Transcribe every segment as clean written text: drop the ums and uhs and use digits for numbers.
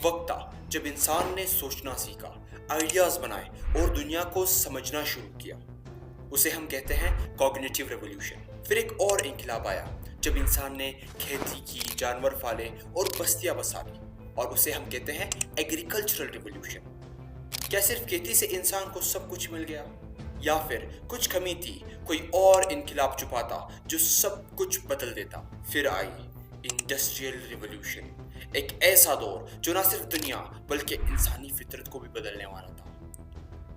वक्त था जब इंसान ने सोचना सीखा, आइडियाज बनाए और दुनिया को समझना शुरू किया। उसे हम कहते हैं कॉग्निटिव रेवोल्यूशन। फिर एक और इंकलाब आया जब इंसान ने खेती की, जानवर पाले और बस्तियां बसा ली, और उसे हम कहते हैं एग्रीकल्चरल रेवोल्यूशन। क्या सिर्फ खेती से इंसान को सब कुछ मिल गया, या फिर कुछ कमी थी, कोई और इंकलाब छुपा था जो सब कुछ बदल देता? फिर आई इंडस्ट्रियल रिवॉल्यूशन, एक ऐसा दौर जो ना सिर्फ दुनिया बल्कि इंसानी फितरत को भी बदलने वाला था।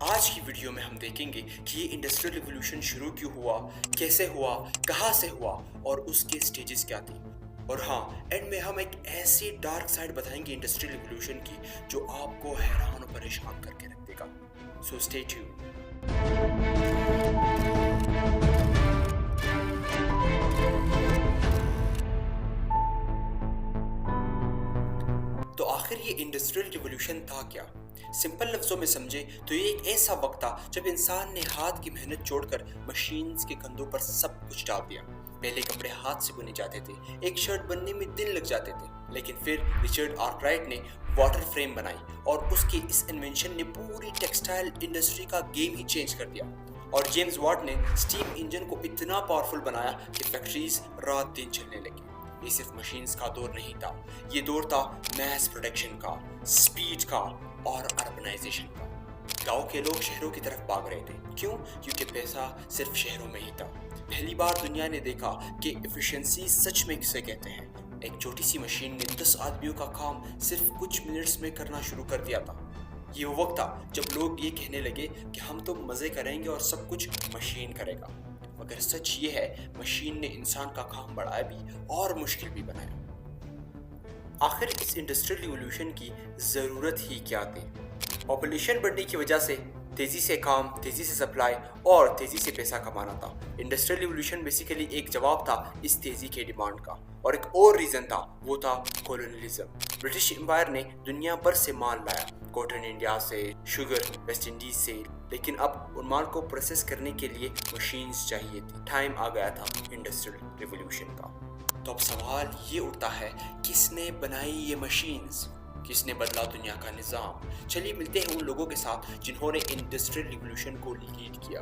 आज की वीडियो में हम देखेंगे कि ये इंडस्ट्रियल रिवॉल्यूशन शुरू क्यों हुआ, कैसे हुआ, कहाँ से हुआ और उसके स्टेजेस क्या थी। और हाँ, एंड में हम एक ऐसी डार्क साइड बताएंगे इंडस्ट्रियल रिवॉल्यूशन की जो आपको हैरान और परेशान करके रख देगा। So stay tuned. तो आखिर ये इंडस्ट्रियल रिवॉल्यूशन था क्या? सिंपल लफ्जों में समझे तो ये एक ऐसा वक्त था जब इंसान ने हाथ की मेहनत छोड़कर मशीन्स के कंधों पर सब कुछ डाल दिया। पहले कपड़े हाथ से बुने जाते थे, एक शर्ट बनने में दिन लग जाते थे, लेकिन फिर रिचर्ड आर्कराइट ने वाटर फ्रेम बनाई और उसके इस इन्वेंशन ने पूरी टेक्सटाइल इंडस्ट्री का गेम ही चेंज कर दिया। और जेम्स वाट ने स्टीम इंजन को इतना पावरफुल बनाया कि फैक्ट्रीज रात दिन चलने लगी। ये सिर्फ मशीन्स का दौर नहीं था, ये दौर था मैस प्रोडक्शन का, स्पीड का और अर्बनाइजेशन का। गांव के लोग शहरों की तरफ भाग रहे थे। क्यों? क्योंकि पैसा सिर्फ शहरों में ही था। पहली बार दुनिया ने देखा कि एफिशिएंसी सच में किसे कहते हैं। एक छोटी सी मशीन ने 10 आदमियों का काम सिर्फ कुछ मिनट्स में करना शुरू कर दिया था। ये वो वक्त था जब लोग ये कहने लगे कि हम तो मजे करेंगे और सब कुछ मशीन करेगा। मगर सच ये है, मशीन ने इंसान का काम बढ़ाया भी और मुश्किल भी बनाया। आखिर इस इंडस्ट्रियल रिवॉल्यूशन की जरूरत ही क्या थी? पॉपुलेशन बढ़ने की वजह से तेजी से काम, तेजी से सप्लाई और तेजी से पैसा कमाना था। इंडस्ट्रियल रिवॉल्यूशन बेसिकली एक जवाब था इस तेजी के डिमांड का। और एक और रीजन था, वो था कॉलोनियलिज्म। ब्रिटिश एम्पायर ने दुनिया भर से माल लाया, कॉटन इंडिया से, शुगर वेस्ट इंडीज से, लेकिन अब उन माल को प्रोसेस करने के लिए मशीन्स चाहिए थी। टाइम आ गया था इंडस्ट्रियल रिवॉल्यूशन का। तो अब सवाल ये उठता है, किसने बनाई ये मशीन्स? किसने बदला दुनिया का निज़ाम? चलिए मिलते हैं उन लोगों के साथ जिन्होंने इंडस्ट्रियल रिवॉल्यूशन को लीड किया।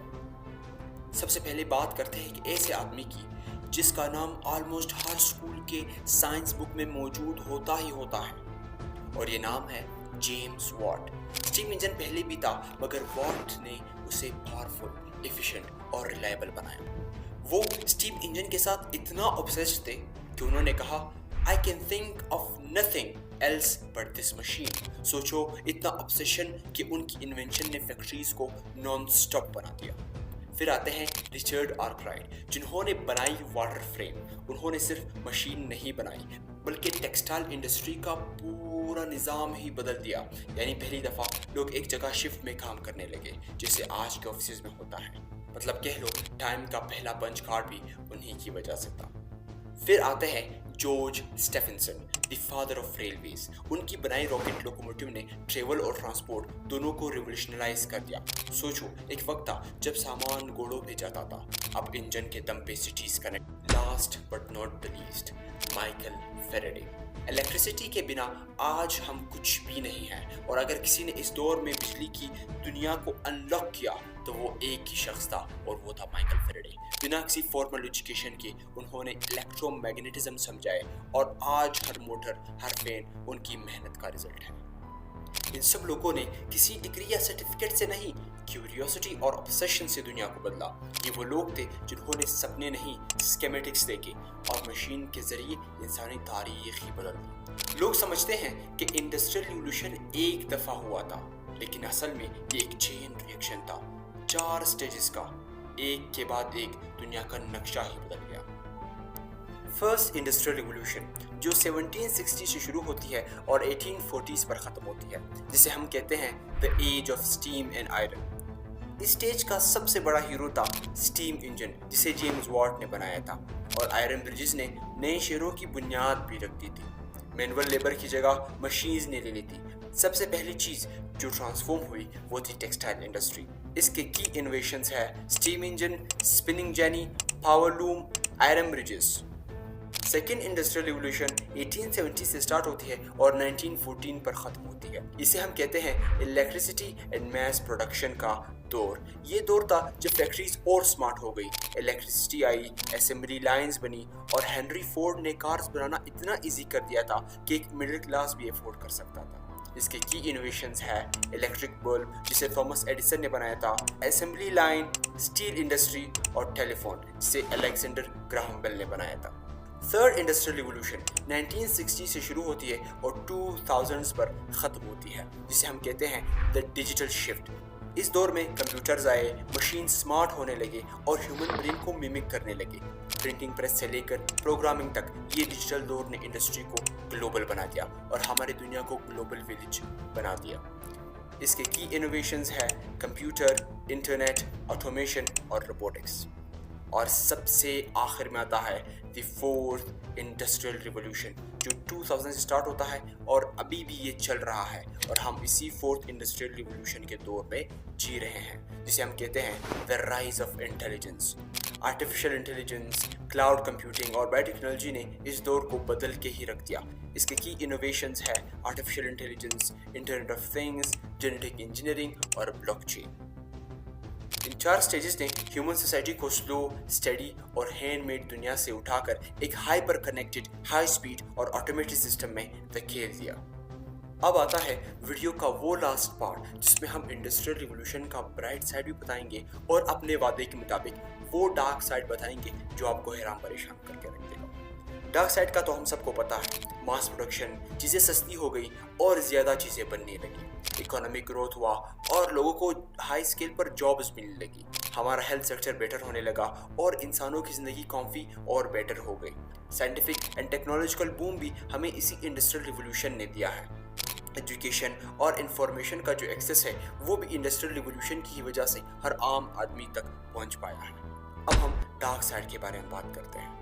सबसे पहले बात करते हैं एक ऐसे आदमी की जिसका नाम ऑलमोस्ट हर स्कूल के साइंस बुक में मौजूद होता ही होता है, और ये नाम है जेम्स वाट। स्टीम इंजन पहले भी था, मगर वाट ने उसे पावरफुल, एफिशिएंट और रिलायबल बनाया। वो स्टीम इंजन के साथ इतना ऑब्सेस्ड थे कि उन्होंने कहा, I can think of nothing else but this machine। सोचो, इतना ऑब्सेशन कि उनकी इन्वेंशन ने फैक्ट्रीज को नॉन स्टॉप बना दिया। फिर आते हैं रिचर्ड आर्कराइट, जिन्होंने बनाई वाटर फ्रेम। उन्होंने सिर्फ मशीन नहीं बनाई बल्कि टेक्सटाइल इंडस्ट्री का पूरा निज़ाम ही बदल दिया। यानी पहली दफ़ा लोग एक जगह शिफ्ट में काम करने लगे, जैसे आज के ऑफिस में होता है। मतलब कह लो, टाइम का पहला पंच कार्ड भी उन्हीं की वजह से था। फिर आते हैं George Stephenson, the father of railways. उनकी बनाई रॉकेट लोकोमोटिव ने ट्रेवल और ट्रांसपोर्ट दोनों को रिवोल्यूशनलाइज कर दिया। सोचो, एक वक्त था जब सामान घोड़ों पे जाता था, अब इंजन के दम पे cities connect. Last but not the least, Michael Faraday. Electricity के बिना आज हम कुछ भी नहीं हैं, और अगर किसी ने इस दौर में बिजली की दुनिया को अनलॉक किया तो वो एक ही शख्स था, और वो था माइकल फैराडे। बिना किसी फॉर्मल एजुकेशन के उन्होंने इलेक्ट्रोमैग्नेटिज्म समझाए, और आज हर मोटर, हर फैन उनकी मेहनत का रिजल्ट है। इन सब लोगों ने किसी डिग्री या सर्टिफिकेट से नहीं, क्यूरियोसिटी और ऑब्सेशन से दुनिया को बदला। ये वो लोग थे जिन्होंने सपने नहीं, स्कीमेटिक्स देखे और मशीन के जरिए इंसानी तारीख ही बदल दी। लोग समझते हैं कि इंडस्ट्रियल रिवॉल्यूशन एक दफा हुआ था, लेकिन असल में ये एक चेन रिएक्शन था, 4 स्टेजेस का, एक के बाद एक दुनिया का नक्शा ही बदल गया। फर्स्ट इंडस्ट्रियल रिवॉल्यूशन, जो 1760 से शुरू होती है और 1840s पर ख़त्म होती है, जिसे हम कहते हैं the age of steam and iron. इस स्टेज का सबसे बड़ा हीरो था स्टीम इंजन, जिसे जेम्स वाट ने बनाया था, और आयरन ब्रिजेस ने नए शहरों की बुनियाद भी रख दी थी। मैनुअल लेबर की जगह मशीन्स ने ले ली थी। सबसे पहली चीज़ जो ट्रांसफॉर्म हुई वो थी टेक्सटाइल इंडस्ट्री। इसके की इनोवेशंस है steam engine, spinning jenny, power loom, iron bridges. Second industrial revolution 1870 से स्टार्ट होती है और 1914 पर ख़त्म होती है। इसे हम कहते हैं इलेक्ट्रिसिटी एंड मैस प्रोडक्शन का दौर। ये दौर था जब फैक्ट्रीज और स्मार्ट हो गई, इलेक्ट्रिसिटी आई, असेंबली लाइंस बनी और हेनरी फोर्ड ने कार्स बनाना इतना इजी कर दिया था कि एक मिडिल क्लास भी अफोर्ड कर सकता था। इसके की इनोवेशंस है इलेक्ट्रिक बल्ब जिसे थॉमस एडिसन ने बनाया था, असेंबली लाइन, स्टील इंडस्ट्री और टेलीफोन जिसे अलेक्जेंडर ग्राहम बेल ने बनाया था। थर्ड इंडस्ट्रियल रिवॉल्यूशन 1960 से शुरू होती है और 2000s पर ख़त्म होती है, जिसे हम कहते हैं द डिजिटल शिफ्ट। इस दौर में कंप्यूटर्स आए, मशीन स्मार्ट होने लगे और ह्यूमन ब्रेन को मिमिक करने लगे। प्रिंटिंग प्रेस से लेकर प्रोग्रामिंग तक ये डिजिटल दौर ने इंडस्ट्री को ग्लोबल बना दिया और हमारी दुनिया को ग्लोबल विलेज बना दिया। इसके की इनोवेशंस है कंप्यूटर, इंटरनेट, ऑटोमेशन और रोबोटिक्स। और सबसे आखिर में आता है द फोर्थ इंडस्ट्रियल रिवॉल्यूशन जो 2000 से स्टार्ट होता है और अभी भी ये चल रहा है और हम इसी फोर्थ इंडस्ट्रियल रिवॉल्यूशन के दौर में जी रहे हैं, जिसे हम कहते हैं the rise of intelligence. Artificial intelligence, cloud computing और बायोटेक्नोलॉजी ने इस दौर को बदल के ही रख दिया। इसके की इनोवेशंस है artificial intelligence, internet of things, genetic engineering और ब्लॉकचेन। इन 4 स्टेजेस ने ह्यूमन सोसाइटी को स्लो, स्टडी और हैंडमेड दुनिया से उठाकर एक हाइपर कनेक्टेड, हाई स्पीड और ऑटोमेटेड सिस्टम में धकेल दिया। अब आता है वीडियो का वो लास्ट पार्ट जिसमें हम इंडस्ट्रियल रिवॉल्यूशन का ब्राइट साइड भी बताएंगे और अपने वादे के मुताबिक वो डार्क साइड बताएंगे जो आपको हैरान परेशान करके रख देगा। डार्क साइड का तो हम सबको पता है, मास प्रोडक्शन, चीज़ें सस्ती हो गई और ज़्यादा चीज़ें बनने लगी, इकोनॉमिक ग्रोथ हुआ और लोगों को हाई स्केल पर जॉब्स मिलने लगी, हमारा हेल्थ सेक्टर बेटर होने लगा और इंसानों की ज़िंदगी काफ़ी और बेटर हो गई। साइंटिफिक एंड टेक्नोलॉजिकल बूम भी हमें इसी इंडस्ट्रियल रिवॉल्यूशन ने दिया है। एजुकेशन और इंफॉर्मेशन का जो एक्सेस है वो भी इंडस्ट्रियल रिवॉल्यूशन की वजह से हर आम आदमी तक पहुंच पाया है। अब हम डार्क साइड के बारे में बात करते हैं।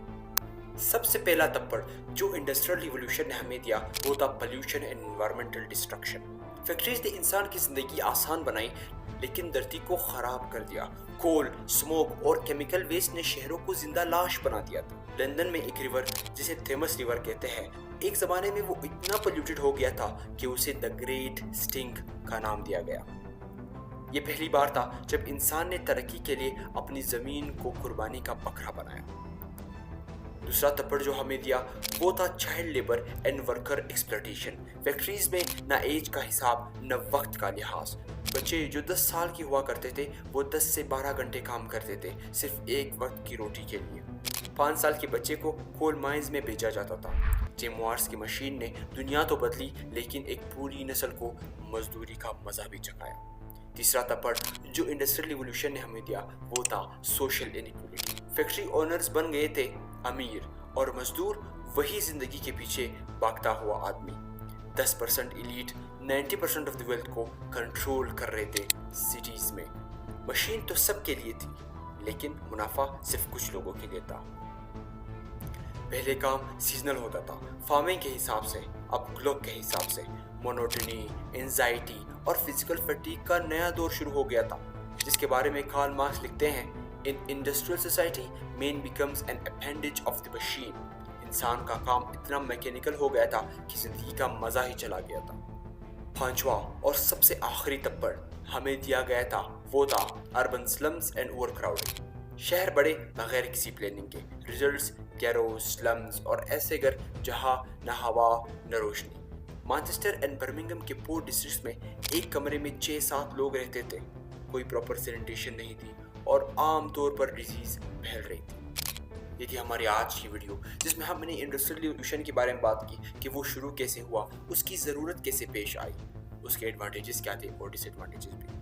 सबसे पहला तप्पड़ जो इंडस्ट्रियल रिवॉल्यूशन ने हमें दिया वो था pollution and environmental destruction. Factories ने इंसान की जिंदगी आसान बनाई लेकिन धरती को खराब कर दिया। कोल, स्मोक और केमिकल वेस्ट ने शहरों को जिंदा लाश बना दिया था। लंदन में एक रिवर जिसे थेमस रिवर कहते हैं, एक जमाने में वो इतना पोल्यूटेड हो गया था कि उसे द ग्रेट स्टिंक का नाम दिया गया। ये पहली बार था जब इंसान ने तरक्की के लिए अपनी जमीन को कुर्बानी का बकरा बनाया। दूसरा तप्पड़ जो हमें दिया वो था child labour and worker exploitation. Factories में न एज का हिसाब न वक्त का लिहाज। बच्चे जो 10 साल की हुआ करते थे वो 10 से 12 घंटे काम करते थे सिर्फ एक वक्त की रोटी के लिए। 5 साल के बच्चे को कोल माइंस में भेजा जाता था। जिम वार्स की मशीन ने दुनिया तो बदली लेकिन एक पूरी नस्ल को मजदूरी का मजा भी चखाया। तीसरा तप्पड़ जो इंडस्ट्रियल रिवॉल्यूशन ने हमें दिया वो था सोशल इनइक्वालिटी। फैक्ट्री ओनर्स बन गए थे अमीर और मजदूर वही जिंदगी के पीछे भागता हुआ आदमी। 10% एलीट 90% ऑफ द वेल्थ को कंट्रोल कर रहे थे सिटीज में। मशीन तो सबके लिए थी लेकिन मुनाफा सिर्फ कुछ लोगों के लिए था। पहले काम सीजनल होता था, फार्मिंग के हिसाब से, अब क्लॉक के हिसाब से। मोनोटनी, एंजाइटी और फिजिकल फटीग का नया दौर शुरू हो गया था, जिसके बारे में कार्ल मार्क्स लिखते हैं, in industrial society man becomes N appendage of the machine. इंसान का काम इतना मैकेनिकल हो गया था कि जिंदगी का मजा ही चला गया था। पांचवा और सबसे आखिरी तप्पड़ हमें दिया गया था वो था अर्बन स्लम्स एंड ओवरक्राउडिंग। शहर बड़े बगैर किसी प्लानिंग के, रिजल्ट्स गैरोज, स्लम्स और ऐसे घर जहां न हवा न रोशनी। मैनचेस्टर एंड बर्मिंघम के पोर्ट डिस्ट्रिक्ट्स में एक कमरे में 6-7 लोग रहते थे। कोई प्रॉपर सैनिटेशन नहीं थी और आम तौर पर डिजीज फैल रही थी। ये थी हमारी आज की वीडियो जिसमें हमने इंडस्ट्रियल रिवॉल्यूशन के बारे में बात की कि वो शुरू कैसे हुआ, उसकी ज़रूरत कैसे पेश आई, उसके एडवांटेजेस क्या थे और डिसएडवांटेजेस भी।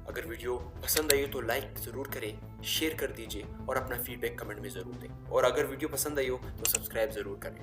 अगर वीडियो पसंद आई हो तो लाइक ज़रूर करें, शेयर कर दीजिए और अपना फीडबैक कमेंट में ज़रूर दें। और अगर वीडियो पसंद आई हो तो सब्सक्राइब ज़रूर करें।